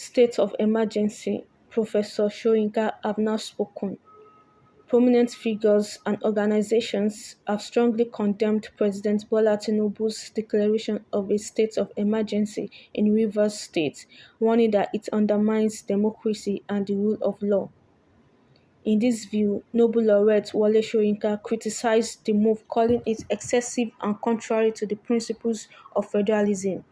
state of emergency, Professor Soyinka have now spoken. Prominent figures and organizations have strongly condemned President Bola Tinubu's declaration of a state of emergency in Rivers State, warning that it undermines democracy and the rule of law. In this view, Nobel laureate Wole Soyinka criticized the move, calling it excessive and contrary to the principles of federalism.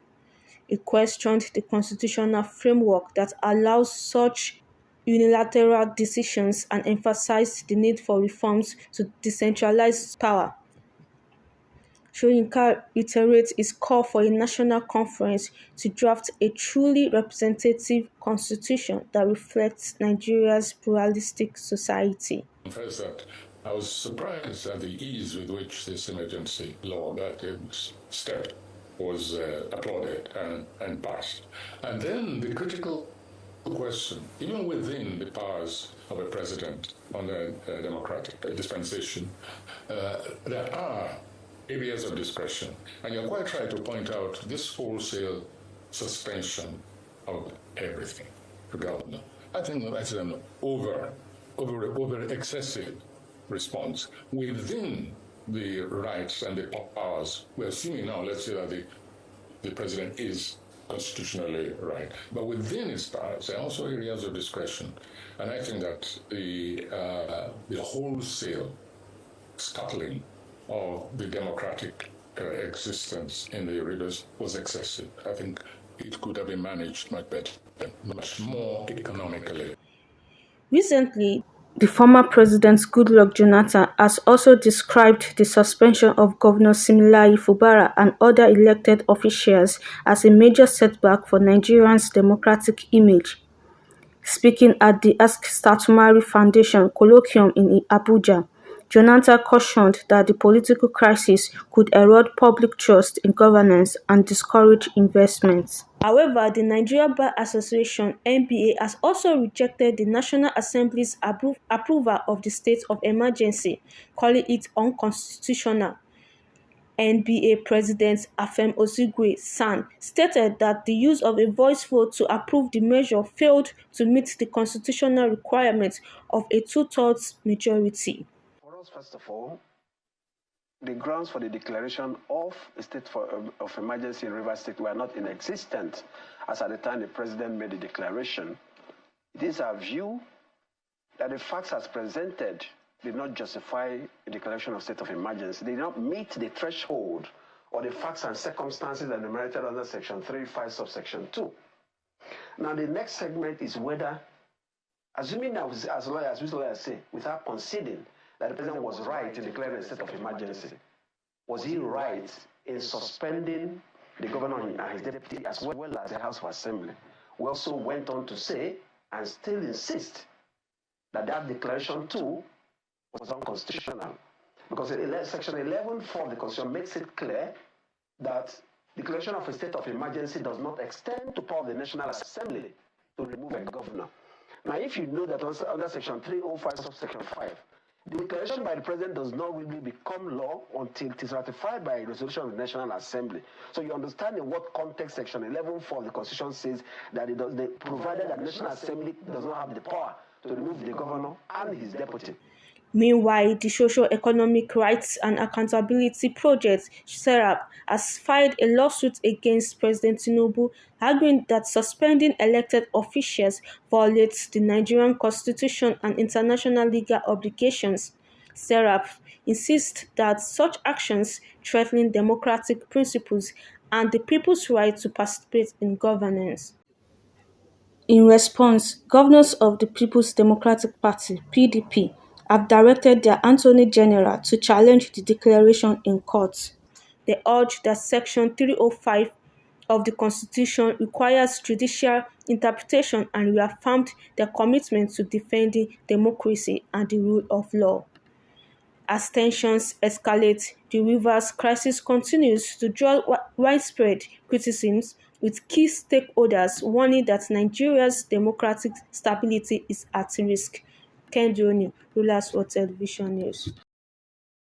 He questioned the constitutional framework that allows such unilateral decisions and emphasized the need for reforms to decentralize power. Soyinka reiterates his call for a national conference to draft a truly representative constitution that reflects Nigeria's pluralistic society. First, that I was surprised at the ease with which this emergency law, that step, was applauded and passed. And then the critical question, even within the powers of a president under a democratic dispensation, there are areas of discretion. And you're quite right to point out this wholesale suspension of everything to government. I think that's an over excessive response within the rights and the powers. We're assuming now, let's say that the president is constitutionally right, but within his powers, there are also areas of discretion. And I think that the wholesale scuttling of the democratic existence in the rivers was excessive. I think it could have been managed much better, much more economically. Recently, the former President Goodluck Jonathan has also described the suspension of Governor Similayi Fubara and other elected officials as a major setback for Nigeria's democratic image. Speaking at the Ask Statumari Foundation colloquium in Abuja, Jonathan cautioned that the political crisis could erode public trust in governance and discourage investments. However, the Nigeria Bar Association (NBA) has also rejected the National Assembly's approval of the state of emergency, calling it unconstitutional. NBA President Afem Osigwe San stated that the use of a voice vote to approve the measure failed to meet the constitutional requirements of a two-thirds majority. For us, first of all, the grounds for the declaration of a state of emergency in Rivers State were not in existence as at the time the president made the declaration. It is our view that the facts as presented did not justify a declaration of state of emergency. They did not meet the threshold or the facts and circumstances that enumerated under Section 3(5) subsection 2. Now, the next segment is whether, assuming that as lawyers say, without conceding that the president was right in declaring a state of emergency, was he right in suspending the governor and his deputy as well as the House of Assembly? We also went on to say and still insist that that declaration too was unconstitutional, because Section 11(4) of the Constitution makes it clear that declaration of a state of emergency does not extend to power of the National Assembly to remove a governor. Now, if you know that under Section 305 subsection 5, the declaration by the president does not really become law until it is ratified by a resolution of the National Assembly. So you understand in what context Section 11(4) of the Constitution says that provided that the National Assembly does not have the power to remove the governor and his deputy. Meanwhile, the Socio-Economic Rights and Accountability Project (SERAP) has filed a lawsuit against President Tinubu, arguing that suspending elected officials violates the Nigerian Constitution and international legal obligations. SERAP insists that such actions threaten democratic principles and the people's right to participate in governance. In response, governors of the People's Democratic Party (PDP) have directed their Attorney General to challenge the declaration in court. They urge that Section 305 of the Constitution requires judicial interpretation and reaffirmed their commitment to defending democracy and the rule of law. As tensions escalate, the Rivers crisis continues to draw widespread criticisms, with key stakeholders warning that Nigeria's democratic stability is at risk. Kendi Oni, Rulers World Television News.